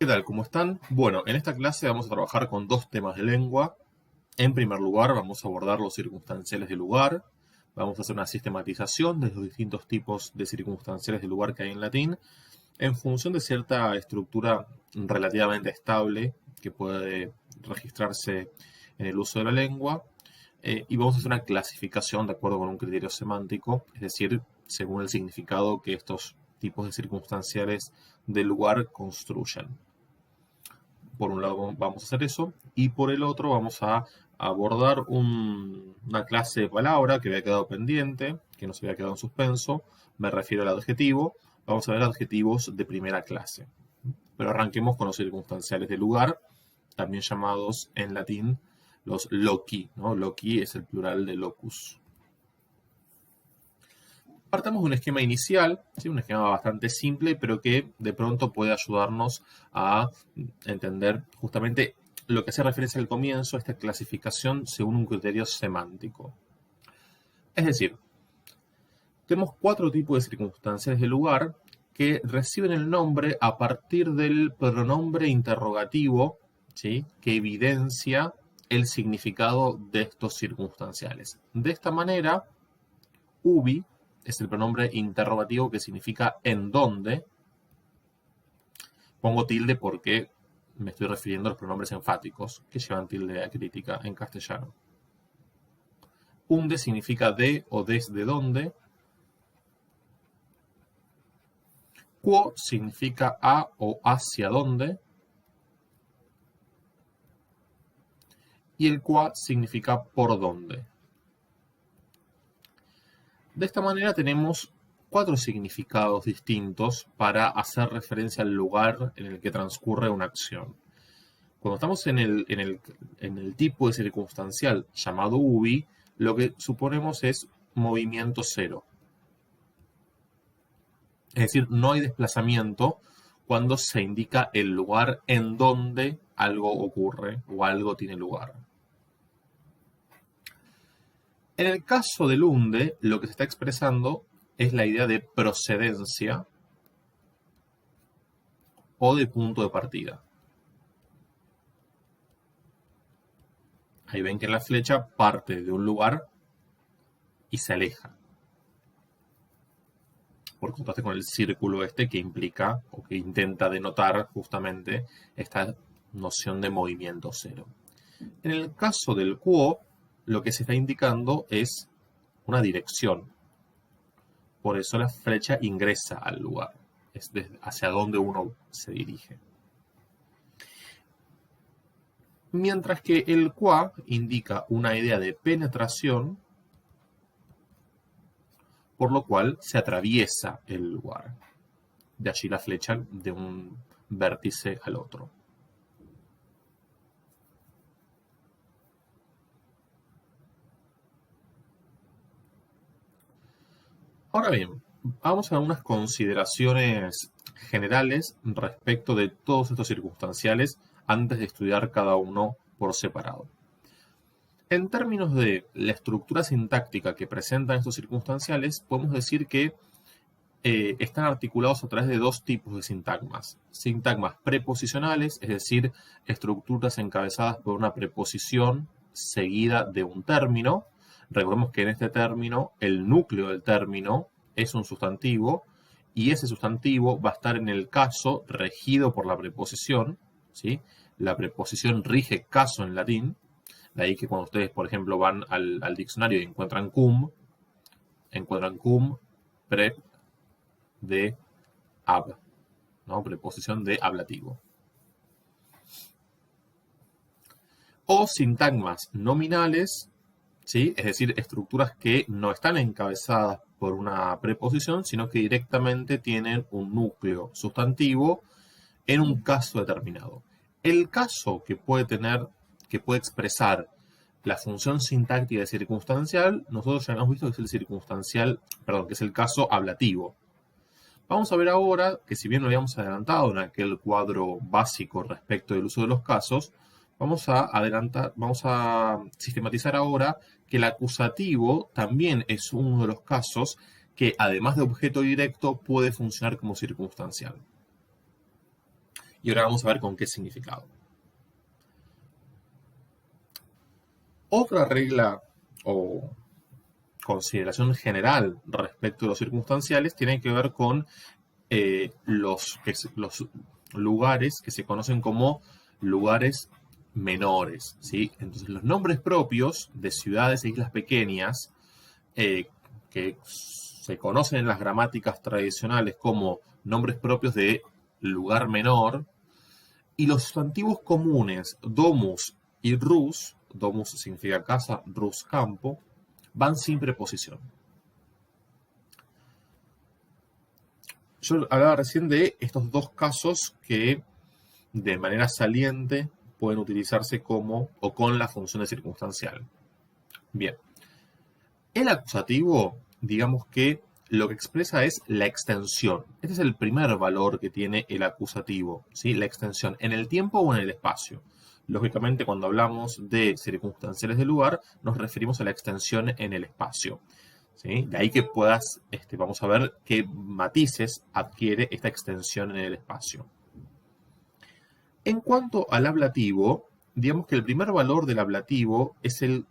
¿Qué tal? ¿Cómo están? Bueno, en esta clase vamos a trabajar con dos temas de lengua. En primer lugar, vamos a abordar los circunstanciales del lugar. Vamos a hacer una sistematización de los distintos tipos de circunstanciales del lugar que hay en latín en función de cierta estructura relativamente estable que puede registrarse en el uso de la lengua. Y vamos a hacer una clasificación de acuerdo con un criterio semántico, es decir, según el significado que estos tipos de circunstanciales del lugar construyen. Por un lado vamos a hacer eso y por el otro vamos a abordar una clase de palabra que había quedado pendiente, que nos había quedado en suspenso. Me refiero al adjetivo. Vamos a ver adjetivos de primera clase. Pero arranquemos con los circunstanciales de lugar, también llamados en latín los loci, ¿no? Loci es el plural de locus. Partamos de un esquema inicial, ¿sí? Un esquema bastante simple, pero que de pronto puede ayudarnos a entender justamente lo que hace referencia al comienzo, esta clasificación según un criterio semántico. Es decir, tenemos 4 tipos de circunstancias de lugar que reciben el nombre a partir del pronombre interrogativo, ¿sí? Que evidencia el significado de estos circunstanciales. De esta manera, ubi es el pronombre interrogativo que significa en dónde. Pongo tilde porque me estoy refiriendo a los pronombres enfáticos que llevan tilde acrítica en castellano. Unde significa de o desde dónde. Quo significa a o hacia dónde. Y el qua significa por dónde. De esta manera tenemos 4 significados distintos para hacer referencia al lugar en el que transcurre una acción. Cuando estamos en el tipo de circunstancial llamado ubi, lo que suponemos es movimiento cero. Es decir, no hay desplazamiento cuando se indica el lugar en donde algo ocurre o algo tiene lugar. En el caso del unde, lo que se está expresando es la idea de procedencia o de punto de partida. Ahí ven que la flecha parte de un lugar y se aleja. Por contraste con el círculo este que implica o que intenta denotar justamente esta noción de movimiento cero. En el caso del quo, lo que se está indicando es una dirección. Por eso la flecha ingresa al lugar. Es hacia donde uno se dirige. Mientras que el qua indica una idea de penetración, por lo cual se atraviesa el lugar. De allí la flecha de un vértice al otro. Ahora bien, vamos a unas consideraciones generales respecto de todos estos circunstanciales antes de estudiar cada uno por separado. En términos de la estructura sintáctica que presentan estos circunstanciales, podemos decir que están articulados a través de 2 tipos de sintagmas. Sintagmas preposicionales, es decir, estructuras encabezadas por una preposición seguida de un término. Recordemos que en este término, el núcleo del término es un sustantivo y ese sustantivo va a estar en el caso regido por la preposición, ¿sí? La preposición rige caso en latín. De ahí que cuando ustedes, por ejemplo, van al diccionario y encuentran cum prep de ab, ¿no? Preposición de ablativo. O sintagmas nominales, ¿sí? Es decir, estructuras que no están encabezadas por una preposición, sino que directamente tienen un núcleo sustantivo en un caso determinado. El caso que puede expresar la función sintáctica circunstancial, nosotros ya hemos visto que es el circunstancial, que es el caso ablativo. Vamos a ver ahora que si bien lo habíamos adelantado en aquel cuadro básico respecto del uso de los casos, vamos a sistematizar ahora que el acusativo también es uno de los casos que, además de objeto directo, puede funcionar como circunstancial. Y ahora vamos a ver con qué significado. Otra regla o consideración general respecto de los circunstanciales tiene que ver con los lugares que se conocen como lugares menores, ¿sí? Entonces, los nombres propios de ciudades e islas pequeñas que se conocen en las gramáticas tradicionales como nombres propios de lugar menor, y los sustantivos comunes domus y rus, domus significa casa, rus campo, van sin preposición. Yo hablaba recién de estos dos casos que de manera saliente pueden utilizarse como o con la función de circunstancial. Bien. El acusativo, digamos que lo que expresa es la extensión. Este es el primer valor que tiene el acusativo, ¿sí? La extensión en el tiempo o en el espacio. Lógicamente, cuando hablamos de circunstanciales de lugar, nos referimos a la extensión en el espacio, ¿sí? De ahí que puedas, vamos a ver qué matices adquiere esta extensión en el espacio. En cuanto al ablativo, digamos que el primer valor del ablativo es el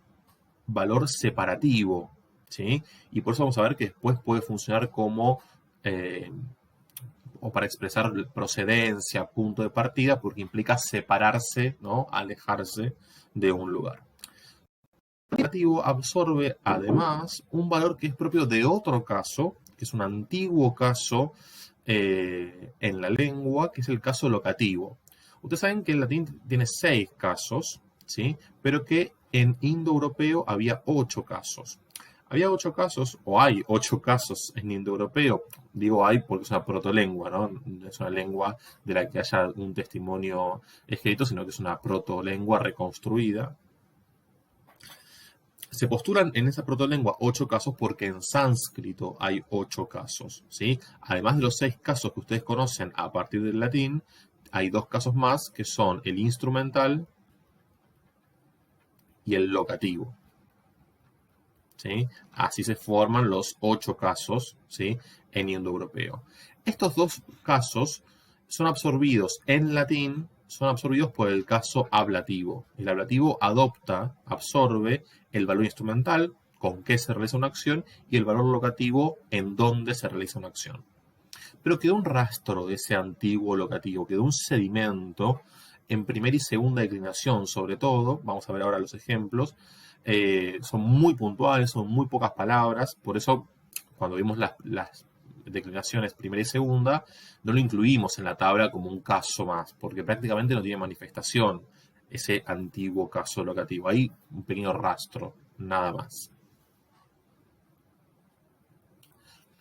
valor separativo, ¿sí? Y por eso vamos a ver que después puede funcionar como o para expresar procedencia, punto de partida, porque implica separarse, ¿no? Alejarse de un lugar. El ablativo absorbe además un valor que es propio de otro caso, que es un antiguo caso en la lengua, que es el caso locativo. Ustedes saben que el latín tiene 6 casos, ¿sí? Pero que en indoeuropeo había 8 casos. Había 8 casos, o hay 8 casos en indoeuropeo. Digo hay porque es una protolengua, ¿no? No es una lengua de la que haya un testimonio escrito, sino que es una protolengua reconstruida. Se postulan en esa protolengua 8 casos porque en sánscrito hay 8 casos, ¿sí? Además de los 6 casos que ustedes conocen a partir del latín, hay 2 casos más que son el instrumental y el locativo, ¿sí? Así se forman los 8 casos, ¿sí? En indoeuropeo. Estos 2 casos son absorbidos en latín, son absorbidos por el caso ablativo. El ablativo absorbe el valor instrumental, con qué se realiza una acción, y el valor locativo, en dónde se realiza una acción. Pero quedó un rastro de ese antiguo locativo, quedó un sedimento en primera y segunda declinación, sobre todo. Vamos a ver ahora los ejemplos. Son muy puntuales, son muy pocas palabras, por eso cuando vimos las declinaciones primera y segunda, no lo incluimos en la tabla como un caso más, porque prácticamente no tiene manifestación ese antiguo caso locativo. Hay un pequeño rastro, nada más.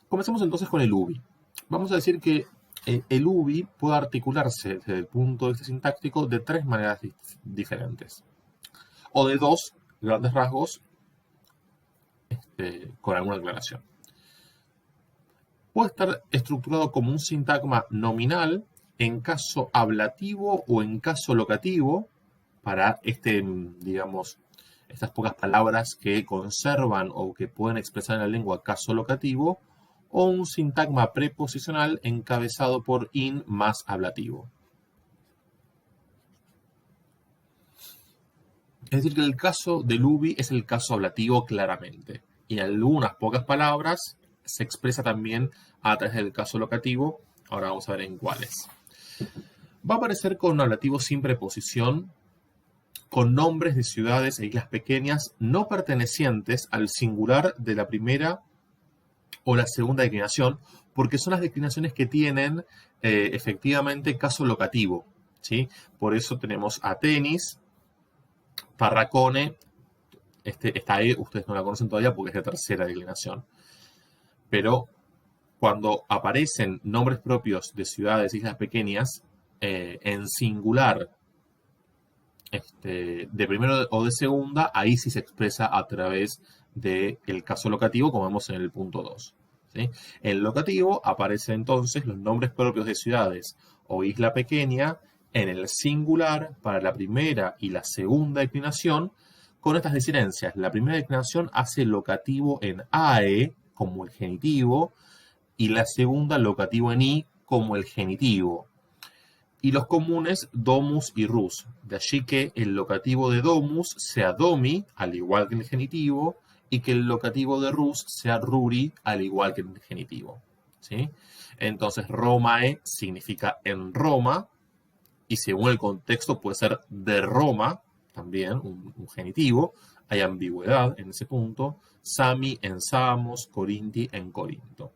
Comencemos entonces con el ubi. Vamos a decir que el ubi puede articularse desde el punto de vista sintáctico de 3 maneras diferentes. O de 2 grandes rasgos, con alguna aclaración. Puede estar estructurado como un sintagma nominal en caso ablativo o en caso locativo, para digamos, estas pocas palabras que conservan o que pueden expresar en la lengua caso locativo, o un sintagma preposicional encabezado por in más ablativo. Es decir, que el caso del ubi es el caso ablativo claramente. Y en algunas pocas palabras se expresa también a través del caso locativo. Ahora vamos a ver en cuáles. Va a aparecer con un ablativo sin preposición, con nombres de ciudades e islas pequeñas no pertenecientes al singular de la primera o la segunda declinación, porque son las declinaciones que tienen efectivamente caso locativo, ¿sí? Por eso tenemos Atenis, Parracone, esta E ustedes no la conocen todavía porque es de tercera declinación. Pero cuando aparecen nombres propios de ciudades e islas pequeñas en singular de primero o de segunda, ahí sí se expresa a través del caso locativo, como vemos en el punto 2. ¿Sí? En el locativo aparecen entonces los nombres propios de ciudades o isla pequeña en el singular para la primera y la segunda declinación, con estas disidencias. La primera declinación hace locativo en AE como el genitivo y la segunda locativo en I como el genitivo. Y los comunes domus y rus. De allí que el locativo de domus sea domi, al igual que el genitivo, y que el locativo de rus sea ruri, al igual que el genitivo. ¿Sí? Entonces, Romae significa en Roma, y según el contexto puede ser de Roma, también un genitivo. Hay ambigüedad en ese punto. Sami en Samos, Corinti en Corinto.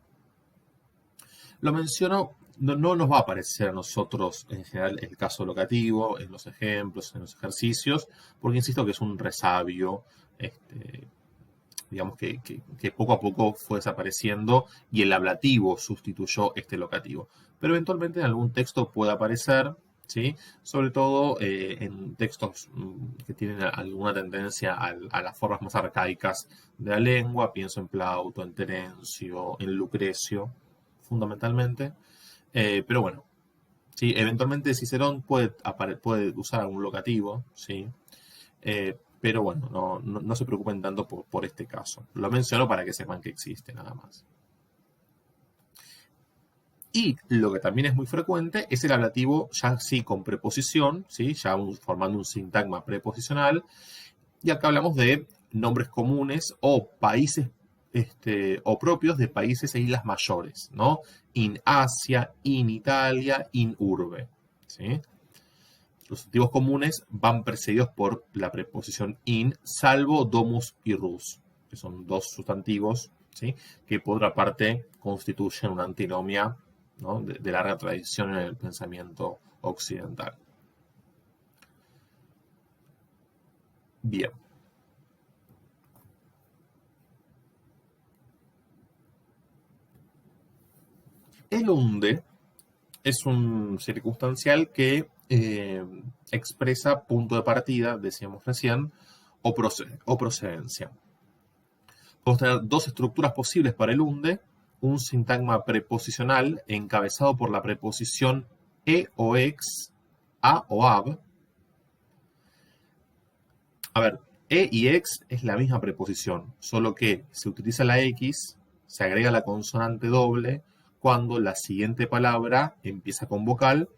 Lo menciono, no nos va a aparecer a nosotros en general el caso locativo, en los ejemplos, en los ejercicios, porque insisto que es un resabio, digamos que poco a poco fue desapareciendo y el ablativo sustituyó este locativo. Pero eventualmente en algún texto puede aparecer, ¿sí? Sobre todo en textos que tienen alguna tendencia a las formas más arcaicas de la lengua. Pienso en Plauto, en Terencio, en Lucrecio, fundamentalmente. Pero bueno, ¿sí? Eventualmente Cicerón puede usar algún locativo, ¿sí? Pero bueno, no se preocupen tanto por este caso. Lo menciono para que sepan que existe nada más. Y lo que también es muy frecuente es el ablativo ya sí con preposición, ¿sí? Ya formando un sintagma preposicional. Y acá hablamos de nombres comunes o países o propios de países e islas mayores, ¿no? In Asia, in Italia, in urbe, ¿sí? Los sustantivos comunes van precedidos por la preposición in, salvo domus y rus, que son dos sustantivos, ¿sí? Que por otra parte constituyen una antinomia, ¿no? de larga tradición en el pensamiento occidental. Bien. El unde es un circunstancial que expresa punto de partida, decíamos recién, o procedencia. Podemos tener dos estructuras posibles para el unde: un sintagma preposicional encabezado por la preposición e o ex, a o ab. A ver, e y ex es la misma preposición, solo que se utiliza la x, se agrega la consonante doble cuando la siguiente palabra empieza con vocal,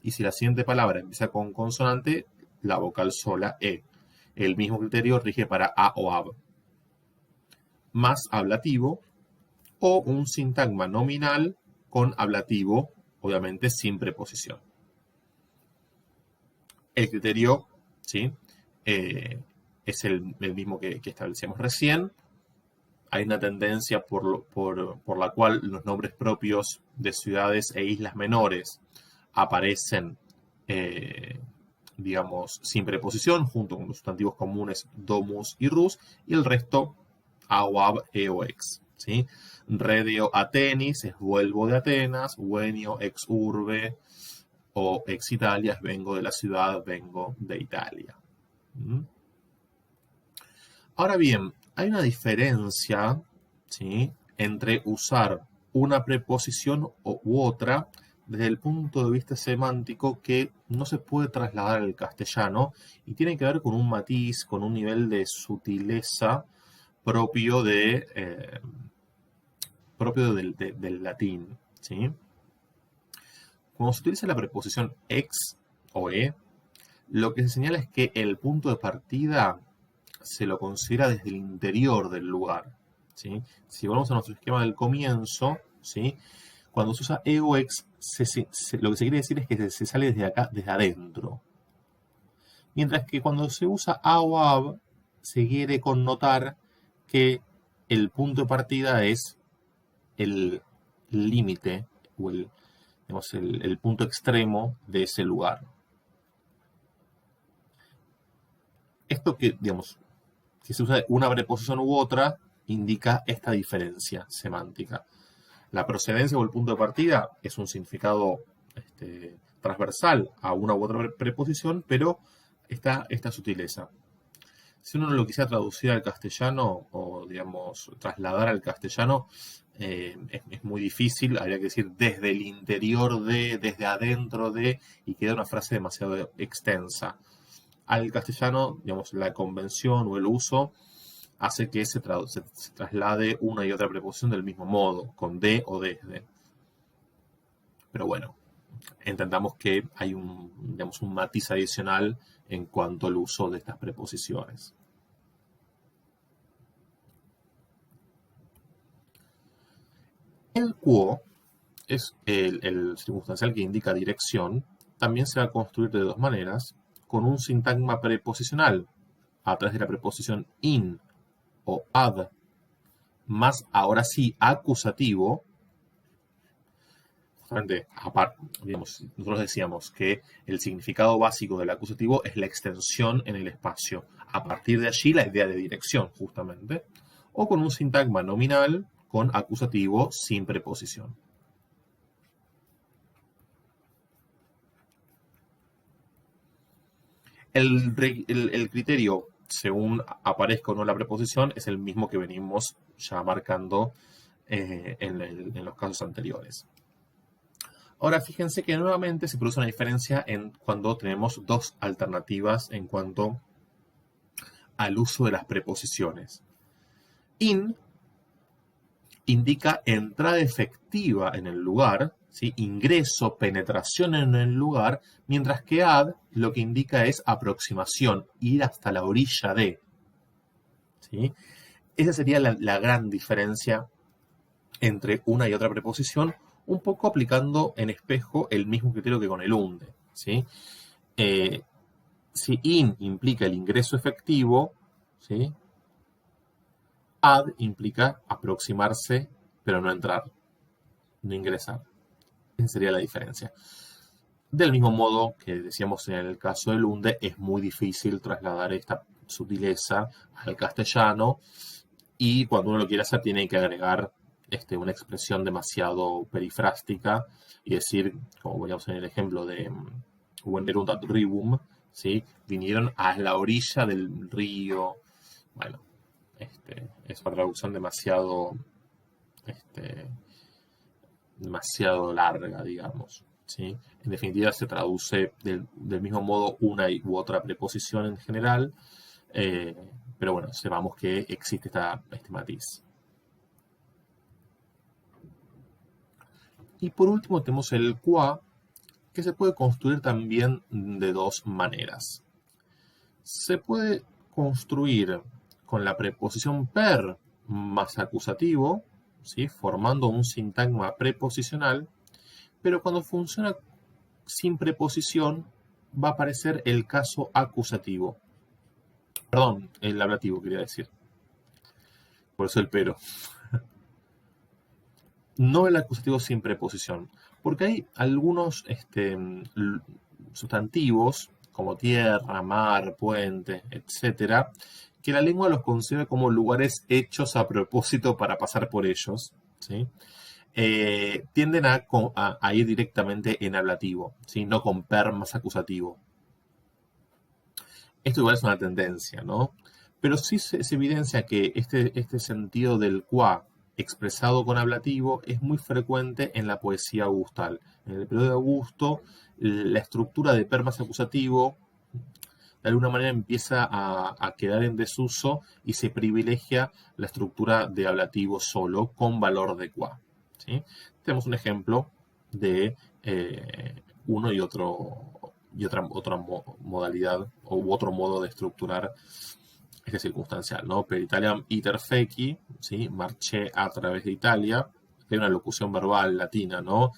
y si la siguiente palabra empieza con consonante, la vocal sola e. El mismo criterio rige para a o ab. Más ablativo, o un sintagma nominal con ablativo, obviamente sin preposición. El criterio, ¿sí? Es el mismo que establecíamos recién. Hay una tendencia por la cual los nombres propios de ciudades e islas menores aparecen, digamos, sin preposición, junto con los sustantivos comunes domus y rus, y el resto a o ab, e o ex, ¿sí? Redeo Atenis es vuelvo de Atenas, venio ex urbe o ex Italia es vengo de la ciudad, vengo de Italia. Ahora bien, hay una diferencia, ¿sí? Entre usar una preposición u otra desde el punto de vista semántico que no se puede trasladar al castellano y tiene que ver con un matiz, con un nivel de sutileza propio del latín, ¿sí? Cuando se utiliza la preposición ex o e, lo que se señala es que el punto de partida se lo considera desde el interior del lugar, ¿sí? Si volvemos a nuestro esquema del comienzo, ¿sí? Cuando se usa e o ex, lo que se quiere decir es que se sale desde acá, desde adentro. Mientras que cuando se usa a o ab, se quiere connotar que el punto de partida es el límite o el punto extremo de ese lugar. Esto que, digamos, si se usa una preposición u otra, indica esta diferencia semántica. La procedencia o el punto de partida es un significado transversal a una u otra preposición, pero está esta sutileza. Si uno lo quisiera traducir al castellano o, digamos, trasladar al castellano, es muy difícil. Habría que decir desde el interior de, desde adentro de, y queda una frase demasiado extensa. Al castellano, digamos, la convención o el uso hace que se traslade una y otra preposición del mismo modo, con de o desde. Pero bueno, entendamos que hay digamos, un matiz adicional en cuanto al uso de estas preposiciones. El quo es el circunstancial que indica dirección. También se va a construir de dos maneras, con un sintagma preposicional, a través de la preposición in o ad, más ahora sí acusativo. Justamente, digamos, nosotros decíamos que el significado básico del acusativo es la extensión en el espacio. A partir de allí, la idea de dirección, justamente. O con un sintagma nominal con acusativo sin preposición. El criterio, según aparezca o no la preposición, es el mismo que venimos ya marcando en los casos anteriores. Ahora, fíjense que nuevamente se produce una diferencia en cuando tenemos dos alternativas en cuanto al uso de las preposiciones. In indica entrada efectiva en el lugar, ¿sí? Ingreso, penetración en el lugar, mientras que ad lo que indica es aproximación, ir hasta la orilla de. ¿Sí? Esa sería la gran diferencia entre una y otra preposición, un poco aplicando en espejo el mismo criterio que con el unde. ¿Sí? Si in implica el ingreso efectivo, ¿sí? Ad implica aproximarse, pero no entrar, no ingresar. Esa sería la diferencia. Del mismo modo que decíamos en el caso del unde, es muy difícil trasladar esta sutileza al castellano y cuando uno lo quiere hacer tiene que agregar una expresión demasiado perifrástica y decir, como veíamos en el ejemplo de Venerunt ad rivum, ¿sí? Vinieron a la orilla del río. Bueno, es una traducción demasiado larga, digamos. ¿Sí? En definitiva, se traduce del mismo modo una u otra preposición en general, pero bueno, sepamos que existe este matiz. Y por último tenemos el qua, que se puede construir también de dos maneras. Se puede construir con la preposición per más acusativo, ¿sí? Formando un sintagma preposicional, pero cuando funciona sin preposición va a aparecer el caso acusativo. Perdón, el ablativo quería decir. Por eso el pero. No el acusativo sin preposición. Porque hay algunos sustantivos, como tierra, mar, puente, etcétera, que la lengua los concibe como lugares hechos a propósito para pasar por ellos, ¿sí? Tienden a ir directamente en ablativo, ¿sí? No con per más acusativo. Esto igual es una tendencia, ¿no? Pero sí se evidencia que este sentido del qua expresado con ablativo es muy frecuente en la poesía augustal. En el periodo de Augusto, la estructura de per más acusativo de alguna manera empieza a quedar en desuso y se privilegia la estructura de ablativo solo con valor de qua. ¿Sí? Tenemos un ejemplo de uno y otra modalidad u otro modo de estructurar este circunstancial, ¿no? Per Italiam iter feci, ¿sí? Marché a través de Italia. Hay una locución verbal latina, ¿no?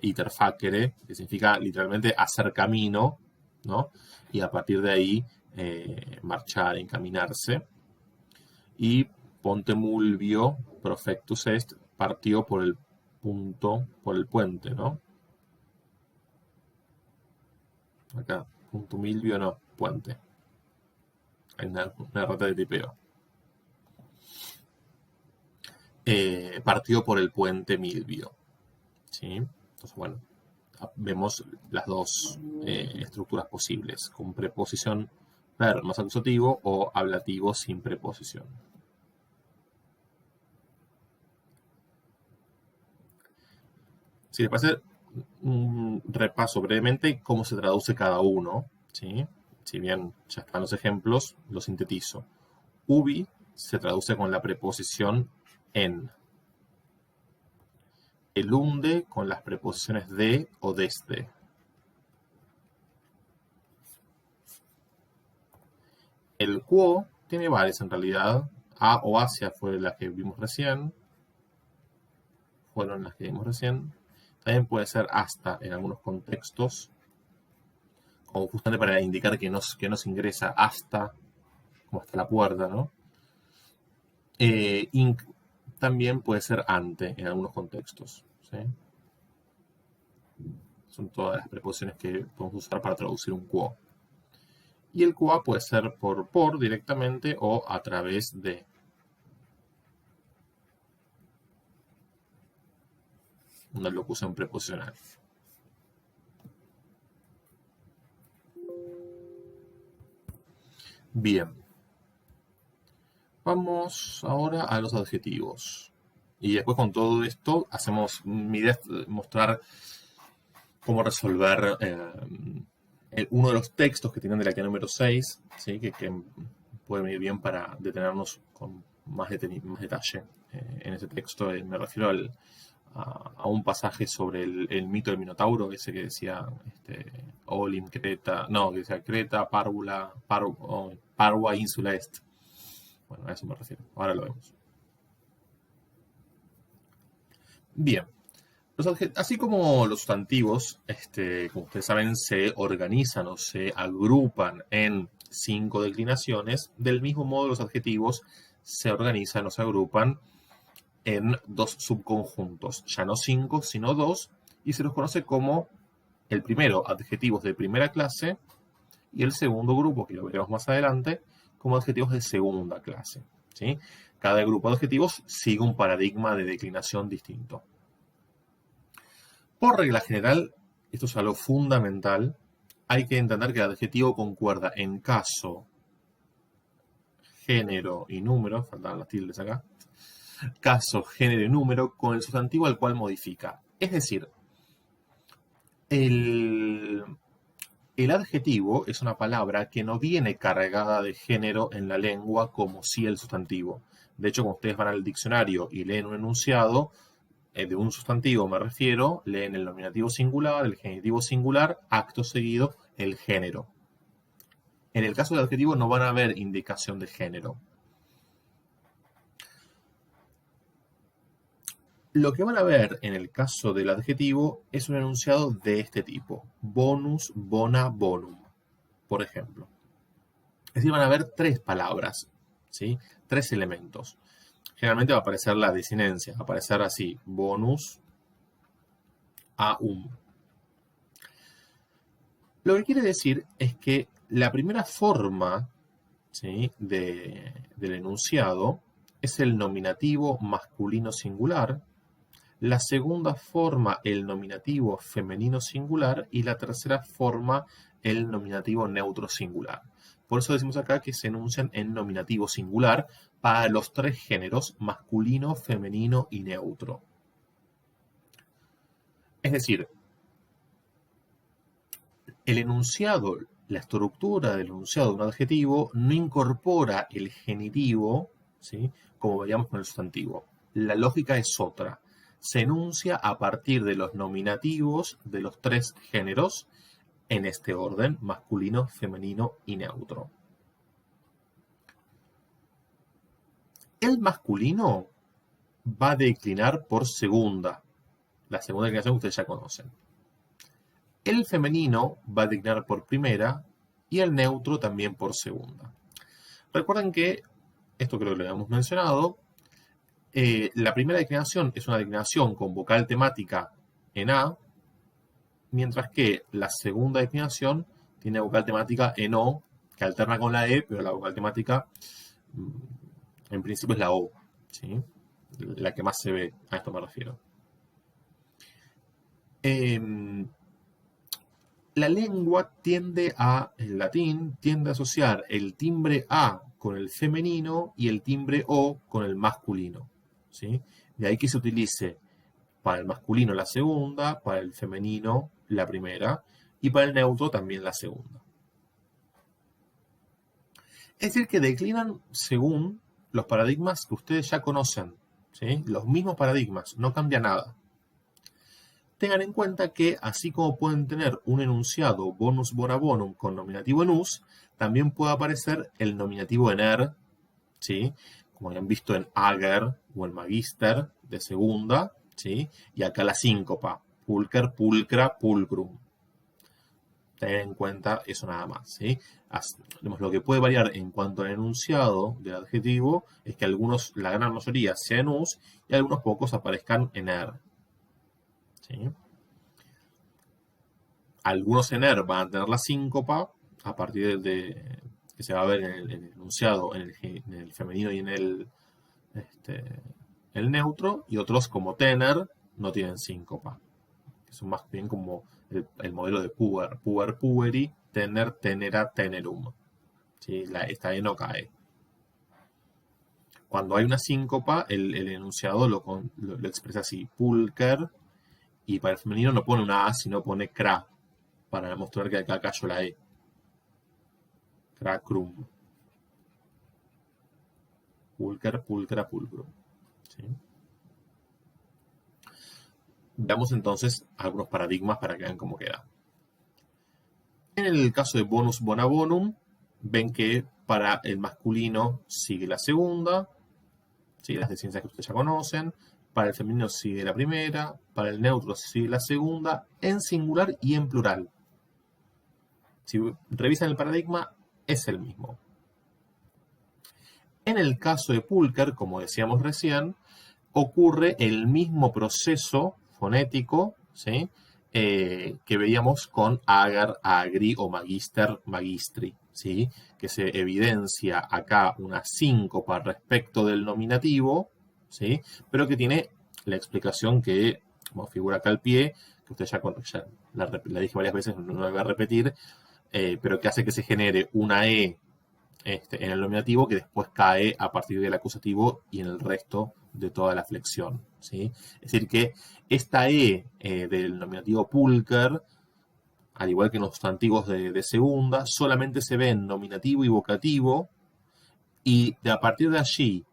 Iter facere, que significa literalmente hacer camino, ¿no? Y a partir de ahí marchar, encaminarse. Y Ponte Mulvio, profectus est, partió por el puente, ¿no? Acá, punto Milvio, no, puente. Hay una errata de tipeo. Partió por el puente Milvio. ¿Sí? Entonces, bueno, vemos las dos estructuras posibles, con preposición per más acusativo o ablativo sin preposición. Si les parece, un repaso brevemente cómo se traduce cada uno, ¿sí? Si bien ya están los ejemplos, lo sintetizo. Ubi se traduce con la preposición en. el unde con las preposiciones de o desde. El quo tiene varias en realidad. A o hacia fueron las que vimos recién. También puede ser hasta en algunos contextos, como justamente para indicar que no se ingresa hasta, como hasta la puerta, ¿no? También puede ser ante en algunos contextos, ¿sí? Son todas las preposiciones que podemos usar para traducir un quo. Y el qua puede ser por directamente o a través de. Una locución preposicional. Bien. Vamos ahora a los adjetivos. Y después con todo esto hacemos, mi idea es mostrar cómo resolver uno de los textos que tienen de la clase número 6, ¿sí? que puede venir bien para detenernos con más detalle en ese texto. Me refiero a un pasaje sobre el mito del Minotauro, ese que decía Olim, Creta, no, que decía Creta, Parva, Insula Est. Bueno, a eso me refiero. Ahora lo vemos. Bien. Así como los sustantivos, como ustedes saben, se organizan o se agrupan en 5 declinaciones, del mismo modo los adjetivos se organizan o se agrupan en 2 subconjuntos, ya no 5, sino 2, y se los conoce como el primero, adjetivos de primera clase, y el segundo grupo, que lo veremos más adelante, como adjetivos de segunda clase, ¿sí? Cada grupo de adjetivos sigue un paradigma de declinación distinto. Por regla general, esto es algo fundamental, hay que entender que el adjetivo concuerda en caso, género y número, faltan las tildes acá, caso, género y número con el sustantivo al cual modifica. Es decir, el adjetivo es una palabra que no viene cargada de género en la lengua como si el sustantivo. De hecho, cuando ustedes van al diccionario y leen un enunciado, de un sustantivo me refiero, leen el nominativo singular, el genitivo singular, acto seguido, el género. En el caso del adjetivo no van a haber indicación de género. Lo que van a ver en el caso del adjetivo es un enunciado de este tipo. Bonus, bona, bonum, por ejemplo. Es decir, van a haber 3 palabras, ¿sí? 3 elementos. Generalmente va a aparecer la desinencia, va a aparecer así, bonus, aum. Lo que quiere decir es que la primera forma, ¿sí?, del enunciado es el nominativo masculino singular, la segunda forma el nominativo femenino singular y la tercera forma el nominativo neutro singular. Por eso decimos acá que se enuncian en nominativo singular para los 3 géneros, masculino, femenino y neutro. Es decir, el enunciado, la estructura del enunciado de un adjetivo no incorpora el genitivo, ¿sí?, como veíamos con el sustantivo. La lógica es otra. Se enuncia a partir de los nominativos de los 3 géneros en este orden, masculino, femenino y neutro. El masculino va a declinar por segunda, la segunda declinación que ustedes ya conocen. El femenino va a declinar por primera y el neutro también por segunda. Recuerden que, esto creo que lo habíamos mencionado, la primera declinación es una declinación con vocal temática en A, mientras que la segunda declinación tiene vocal temática en O, que alterna con la E, pero la vocal temática en principio es la O, ¿sí?, la que más se ve, a esto me refiero. La lengua el latín tiende a asociar el timbre A con el femenino y el timbre O con el masculino, ¿sí? De ahí que se utilice para el masculino la segunda, para el femenino la primera y para el neutro también la segunda. Es decir, que declinan según los paradigmas que ustedes ya conocen, ¿sí? Los mismos paradigmas, no cambia nada. tengan en cuenta que así como pueden tener un enunciado bonus bona bonum con nominativo en us, también puede aparecer el nominativo en er, ¿sí? Como habían visto en ager o en magister de segunda, ¿sí? Y acá la síncopa, pulcher, pulcra, pulcrum. Tener en cuenta eso nada más, ¿sí? Lo que puede variar en cuanto al enunciado del adjetivo es que algunos, la gran mayoría, sea en us y algunos pocos aparezcan en er, ¿sí? Algunos en er van a tener la síncopa a partir de que se va a ver en el enunciado, en el femenino y en el neutro, y otros como tener no tienen síncopa, que son más bien como el modelo de puer, puer, pueri, tener, tenera, tenerum. ¿Sí? Esta E no cae. Cuando hay una síncopa, el enunciado lo expresa así, pulcher, y para el femenino no pone una A, sino pone cra, para demostrar que acá cayó la E. Cracrum. Pulcher, pulcra, pulcrum. ¿Sí? Veamos entonces algunos paradigmas para que vean cómo queda. En el caso de bonus bona bonum, ven que para el masculino sigue la segunda, ¿sí? Las de ciencias que ustedes ya conocen. Para el femenino sigue la primera, para el neutro sigue la segunda, en singular y en plural. Si revisan el paradigma, es el mismo. En el caso de Pulcher, como decíamos recién, ocurre el mismo proceso fonético, ¿sí? Que veíamos con agar, agri o magister, magistri, ¿sí? Que se evidencia acá una síncopa respecto del nominativo, ¿sí? Pero que tiene la explicación que, como figura acá al pie, que usted ya la dije varias veces, no la voy a repetir, pero que hace que se genere una E en el nominativo que después cae a partir del acusativo y en el resto de toda la flexión, ¿sí? Es decir, que esta E del nominativo pulcher, al igual que en los sustantivos de segunda, solamente se ve en nominativo y vocativo, y a partir de allí,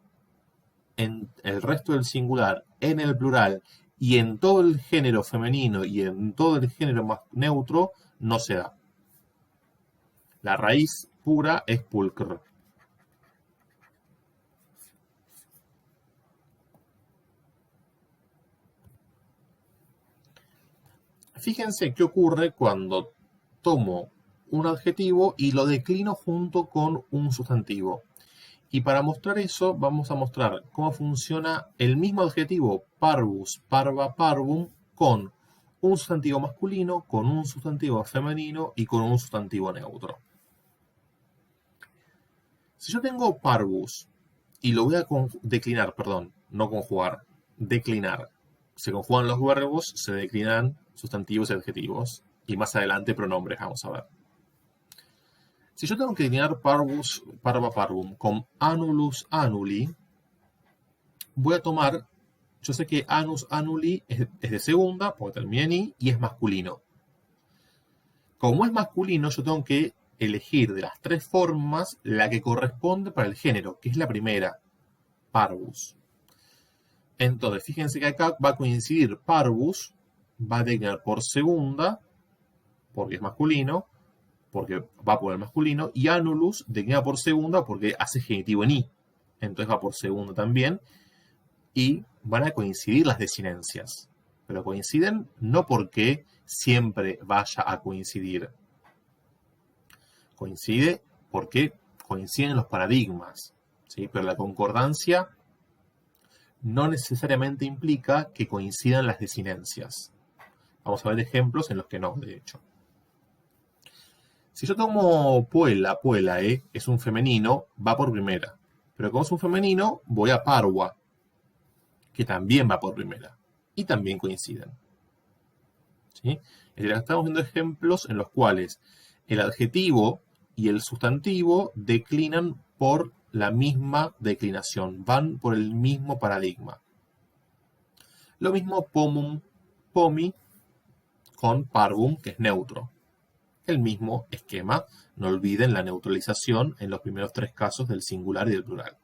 en el resto del singular, en el plural, y en todo el género femenino y en todo el género más neutro, no se da. La raíz pura es pulcr. Fíjense qué ocurre cuando tomo un adjetivo y lo declino junto con un sustantivo. Y para mostrar eso, vamos a mostrar cómo funciona el mismo adjetivo parvus, parva, parvum, con un sustantivo masculino, con un sustantivo femenino y con un sustantivo neutro. Si yo tengo parvus y lo voy a declinar, perdón, no conjugar, declinar. Se conjugan los verbos, se declinan sustantivos y adjetivos. Y más adelante pronombres, vamos a ver. Si yo tengo que declinar parvus, parva, parvum con anulus, anuli, voy a tomar, yo sé que anus, anuli es de segunda, porque termina en i, y es masculino. Como es masculino, yo tengo que elegir de las tres formas la que corresponde para el género, que es la primera, parvus. Entonces, fíjense que acá va a coincidir parvus, va a declinar por segunda, porque es masculino, porque va por el masculino, y anulus declina por segunda porque hace genitivo en i. Entonces va por segunda también, y van a coincidir las desinencias. Pero coinciden no porque siempre vaya a coincidir. Coincide porque coinciden los paradigmas, ¿sí? Pero la concordancia no necesariamente implica que coincidan las desinencias. Vamos a ver ejemplos en los que no, de hecho. Si yo tomo puela, puelae, es un femenino, va por primera. Pero como es un femenino, voy a parva, que también va por primera. Y también coinciden. ¿Sí? Es decir, estamos viendo ejemplos en los cuales el adjetivo y el sustantivo declinan por la misma declinación, van por el mismo paradigma. Lo mismo pomum, pomi, con parvum, que es neutro. El mismo esquema, no olviden la neutralización en los primeros tres casos del singular y del plural.